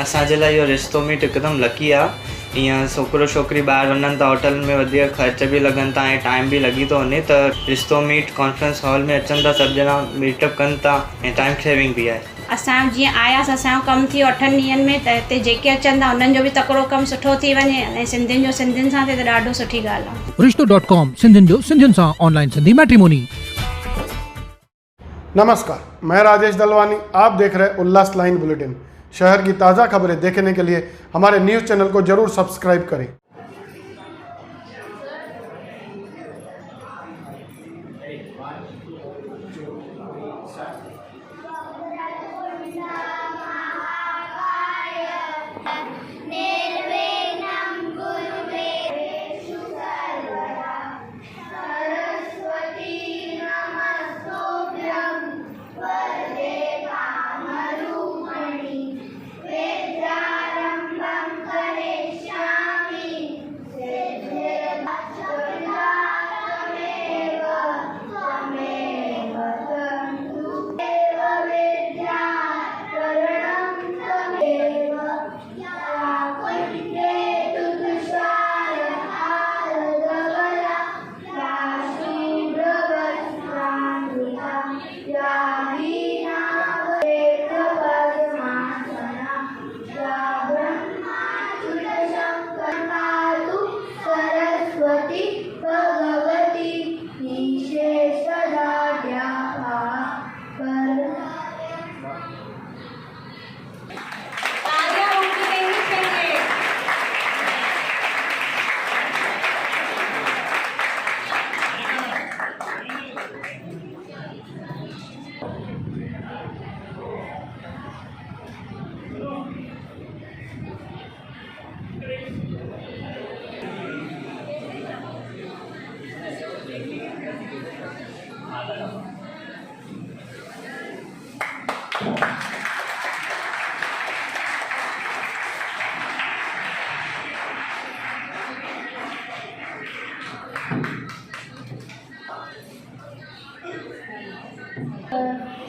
असांजे लाइ इहो रिश्तो मीट हिकदमि लकी आहे। ईअं छोकिरो छोकिरी ॿाहिरि वञनि था होटल में, वधीक ख़र्च बि लॻनि था ऐं टाइम बि लॻी थो वञे, त रिश्तो मीट कॉन्फ्रेंस हॉल में अचनि था, सभु ॼणा मीटअप कनि था ऐं टाइम सेविंग बि आहे। असांजो जीअं आयासीं, असांजो कमु थियो 8 ॾींहंनि में, त हिते जेके अचनि था उन्हनि जो बि तकिड़ो कमु सुठो थी वञे ऐं सिंधियुनि जो सिंधियुनि सां थिए त ॾाढो सुठी ॻाल्हि आहे। रिश्तो.com सिंधियुनि जो सिंधियुनि सां ऑनलाइन सिंधी मैट्रिमोनी। नमस्कार, मैं राजेश दलवानी, आप देख रहे उल्लास लाइन बुलेटिन। शहर की ताज़ा खबरें देखने के लिए हमारे न्यूज़ चैनल को जरूर सब्सक्राइब करें।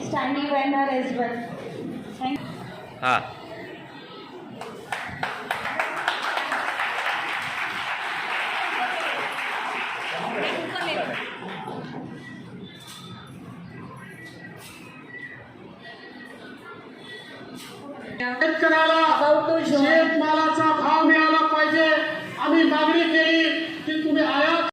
Standing vendor as well. Thank you. हाँ, शेतकऱ्याला शेतमालाचा भाव मिळाला पाहिजे। आम्ही मागणी केली की तुम्ही आयात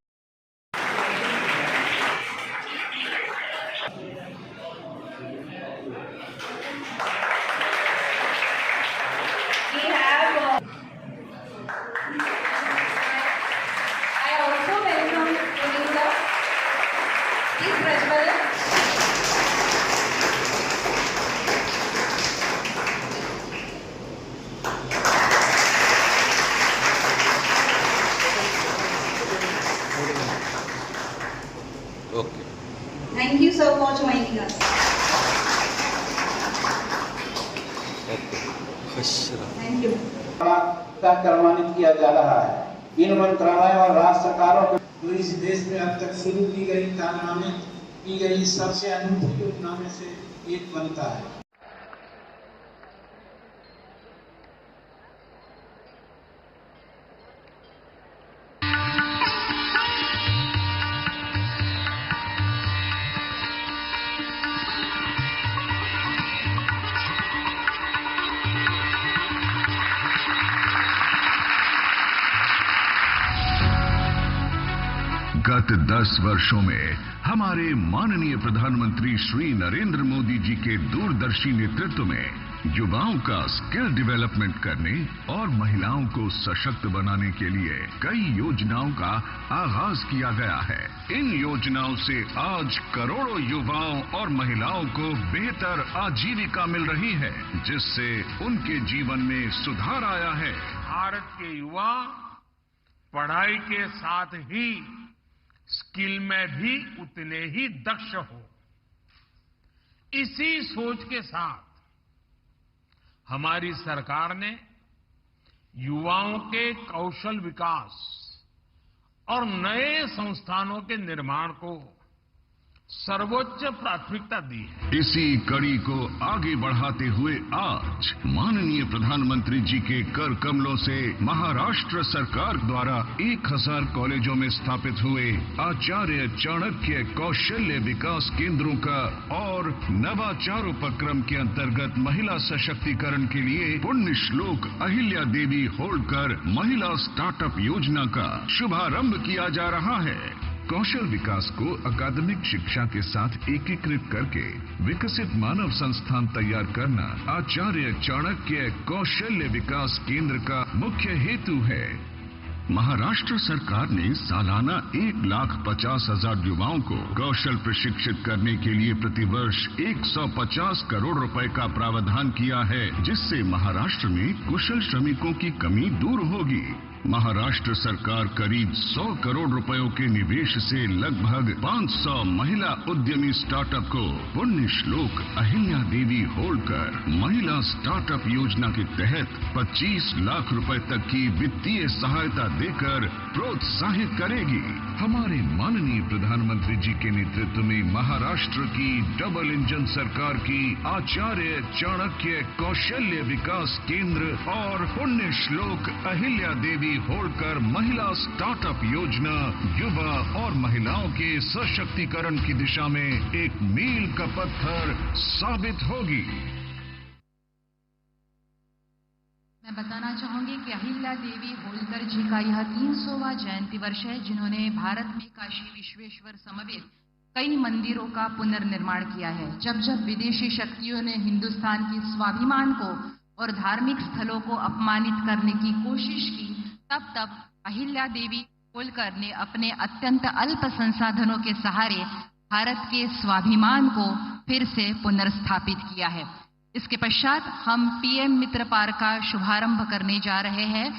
I also welcome Vinita. Please Prajwal. Okay, Thank you so for joining us. Okay, खुश रहो। Thank you. का कर्मान्वित किया जा रहा है। इन मंत्रालय और राज्य सरकारों को जो इस देश में अब तक शुरू की गई कार्यान्वित की गई सबसे अनूठी योजना में से एक बनता है। गत 10 वर्षों में हमारे माननीय प्रधानमंत्री श्री नरेंद्र मोदी जी के दूरदर्शी नेतृत्व में युवाओं का स्किल डेवलपमेंट करने और महिलाओं को सशक्त बनाने के लिए कई योजनाओं का आगाज किया गया है। इन योजनाओं से आज करोड़ों युवाओं और महिलाओं को बेहतर आजीविका मिल रही है, जिससे उनके जीवन में सुधार आया है। भारत के युवा पढ़ाई के साथ ही स्किल में भी उतने ही दक्ष हो, इसी सोच के साथ हमारी सरकार ने युवाओं के कौशल विकास और नए संस्थानों के निर्माण को सर्वोच्च प्राथमिकता दी है। इसी कड़ी को आगे बढ़ाते हुए आज माननीय प्रधानमंत्री जी के कर कमलों से महाराष्ट्र सरकार द्वारा 1000 कॉलेजों में स्थापित हुए आचार्य चाणक्य कौशल्य विकास केंद्रों का और नवाचार उपक्रम के अंतर्गत महिला सशक्तिकरण के लिए पुण्य श्लोक अहिल्या देवी होल्कर महिला स्टार्टअप योजना का शुभारंभ किया जा रहा है। कौशल विकास को अकादमिक शिक्षा के साथ एकीकृत करके विकसित मानव संस्थान तैयार करना आचार्य चाणक्य कौशल्य विकास केंद्र का मुख्य हेतु है। महाराष्ट्र सरकार ने सालाना 1,50,000 युवाओं को कौशल प्रशिक्षित करने के लिए प्रतिवर्ष 150 करोड़ रुपए का प्रावधान किया है, जिससे महाराष्ट्र में कुशल श्रमिकों की कमी दूर होगी। महाराष्ट्र सरकार करीब 100 करोड़ रुपयों के निवेश से लगभग 500 महिला उद्यमी स्टार्टअप को पुण्य श्लोक अहिल्या देवी होल्कर महिला स्टार्टअप योजना के तहत 25 लाख रुपए तक की वित्तीय सहायता देकर प्रोत्साहित करेगी। हमारे माननीय प्रधानमंत्री जी के नेतृत्व में महाराष्ट्र की डबल इंजन सरकार की आचार्य चाणक्य कौशल्य विकास केंद्र और पुण्य श्लोक अहिल्या देवी होल्कर महिला स्टार्टअप योजना युवा और महिलाओं के सशक्तिकरण की दिशा में एक मील का पत्थर साबित होगी। मैं बताना चाहूंगी कि अहिल्या देवी होल्कर जी का यह 300वां जयंती वर्ष है, जिन्होंने भारत में काशी विश्वेश्वर समेत कई मंदिरों का पुनर्निर्माण किया है। जब जब विदेशी शक्तियों ने हिंदुस्तान की स्वाभिमान को और धार्मिक स्थलों को अपमानित करने की कोशिश की, तब तब अहिल्या देवी होल्कर ने अपने अत्यंत अल्प संसाधनों के सहारे भारत के स्वाभिमान को फिर से पुनर्स्थापित किया है। इसके पश्चात हम पीएम मित्र पार्क का शुभारंभ करने जा रहे हैं।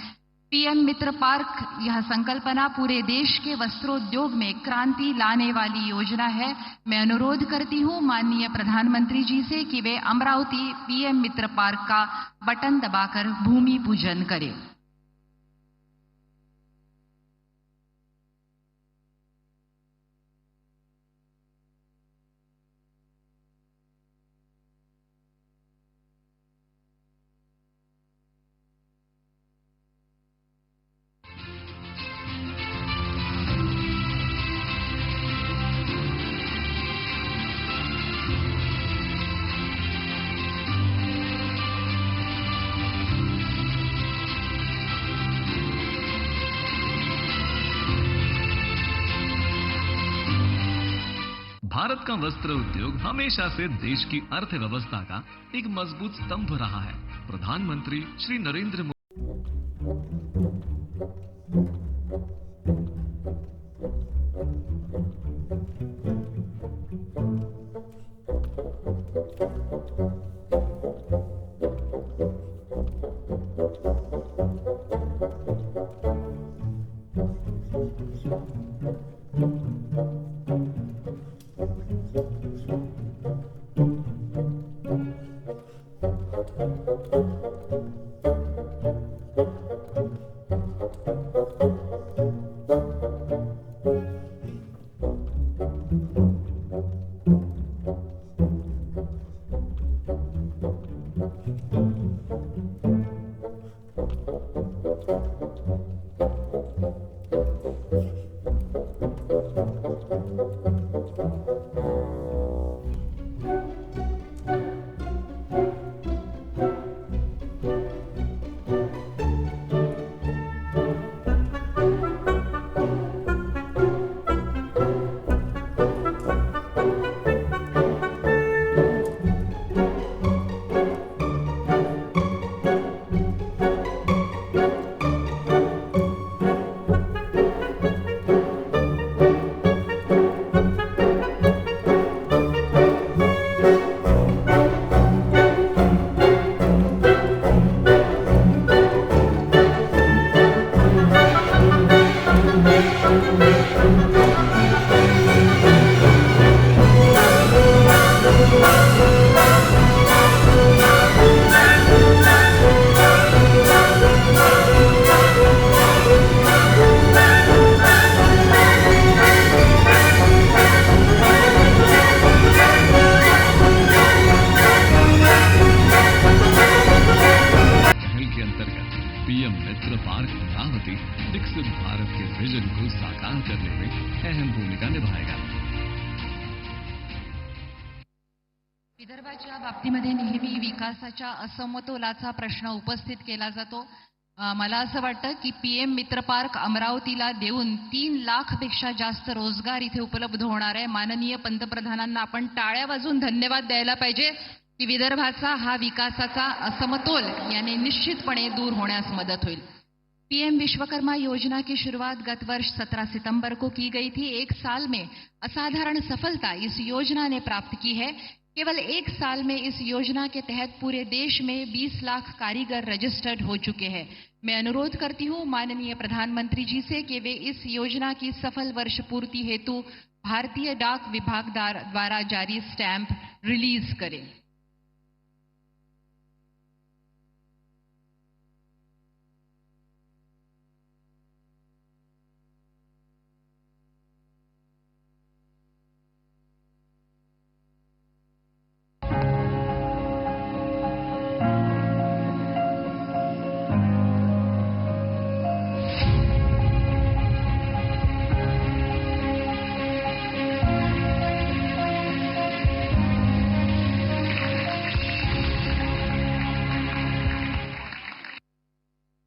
पीएम मित्र पार्क यह संकल्पना पूरे देश के वस्त्रोद्योग में क्रांति लाने वाली योजना है। मैं अनुरोध करती हूं माननीय प्रधानमंत्री जी से कि वे अमरावती पीएम मित्र पार्क का बटन दबाकर भूमि पूजन करें। भारत का वस्त्र उद्योग हमेशा से देश की अर्थव्यवस्था का एक मजबूत स्तंभ रहा है। प्रधानमंत्री श्री नरेंद्र मोदी पीएम मित्र पार्क अमरावती विकसित भारत के विजन को साकार करने में अहम भूमिका निभाएगा। विदर्भाच्या बाबतीमध्ये नेहमी विकासाच्या असमतोलाचा प्रश्न उपस्थित केला जातो। मला असं वाटतं की पीएम मित्र पार्क अमरावतीला देऊन 3 लाखपेक्षा जास्त रोजगार इथे उपलब्ध होणार आहे। माननीय पंतप्रधानांना आपण टाळ्या वाजवून धन्यवाद द्यायला पाहिजे की विदर्भाचा हा विकासाचा असमतोल याने निश्चितपणे दूर होण्यास मदत होईल। पीएम विश्वकर्मा योजना की शुरुआत गत वर्ष 17 सितंबर को की गई थी। 1 साल में असाधारण सफलता इस योजना ने प्राप्त की है। केवल 1 साल में इस योजना के तहत पूरे देश में 20 लाख कारीगर रजिस्टर्ड हो चुके हैं। मैं अनुरोध करती हूं माननीय प्रधानमंत्री जी से कि वे इस योजना की सफल वर्ष पूर्ति हेतु भारतीय डाक विभाग द्वारा जारी स्टैंप रिलीज करें।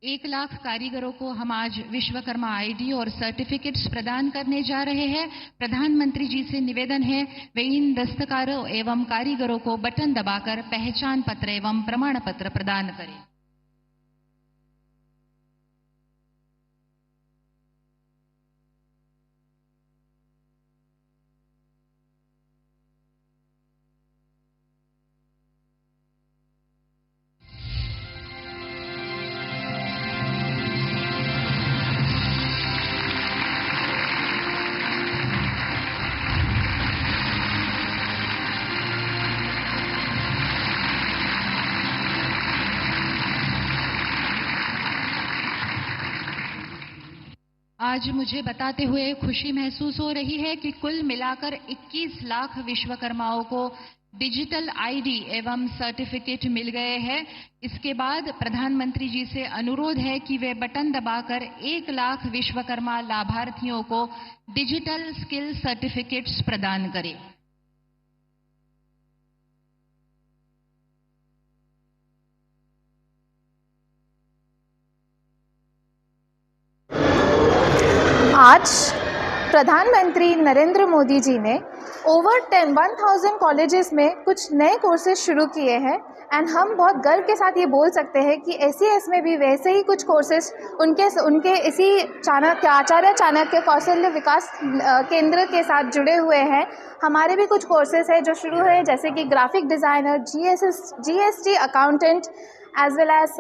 एक लाख कारीगरों को हम आज विश्वकर्मा आईडी और सर्टिफिकेट्स प्रदान करने जा रहे हैं। प्रधानमंत्री जी से निवेदन है वे इन दस्तकारों एवं कारीगरों को बटन दबाकर पहचान पत्र एवं प्रमाण पत्र प्रदान करें। आज मुझे बताते हुए खुशी महसूस हो रही है कि कुल मिलाकर 21 लाख विश्वकर्माओं को डिजिटल आईडी एवं सर्टिफिकेट मिल गए हैं। इसके बाद प्रधानमंत्री जी से अनुरोध है कि वे बटन दबाकर 1 लाख विश्वकर्मा लाभार्थियों को डिजिटल स्किल सर्टिफिकेट्स प्रदान करें। आज प्रधानमंत्री नरेंद्र मोदी जी ने ओवर 1000 कॉलेजेस में कुछ नए कोर्सेज शुरू किए हैं एंड हम बहुत गर्व के साथ ये बोल सकते हैं कि SES में भी वैसे ही कुछ कोर्सेज उनके इसी आचार्य चाणक्य कौशल्य विकास केंद्र के साथ जुड़े हुए हैं। हमारे भी कुछ कोर्सेज हैं जो शुरू हैं, जैसे कि graphic designer, GST accountant as well as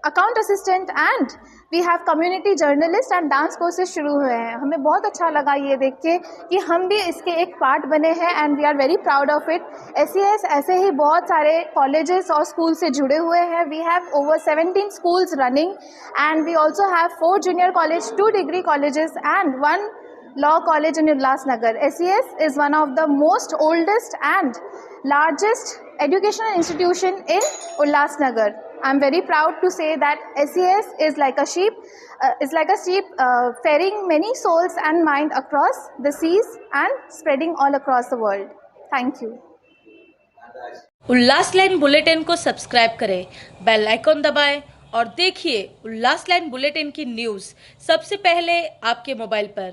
account assistant and we have community journalist and dance courses शुरू हुए हैं। हमें बहुत अच्छा लगा ये देख के कि हम भी इसके एक पार्ट बने हैं and we are very proud of it. SES ऐसे ही बहुत सारे कॉलेजेस और स्कूल से जुड़े हुए हैं। We have over 17 schools running and we also have 4 junior colleges, 2 degree colleges and 1 law college in Ulhasnagar. SES is one of the most oldest and largest educational institution in Ulhasnagar. I'm very proud to say that SES is like a sheep, ferrying many souls and mind across the seas and spreading all across the world. Thank you. उल्लासलाइन bulletin को subscribe करें, bell icon दबाएं और देखिए उल्लासलाइन bulletin की news सबसे पहले आपके मोबाइल पर।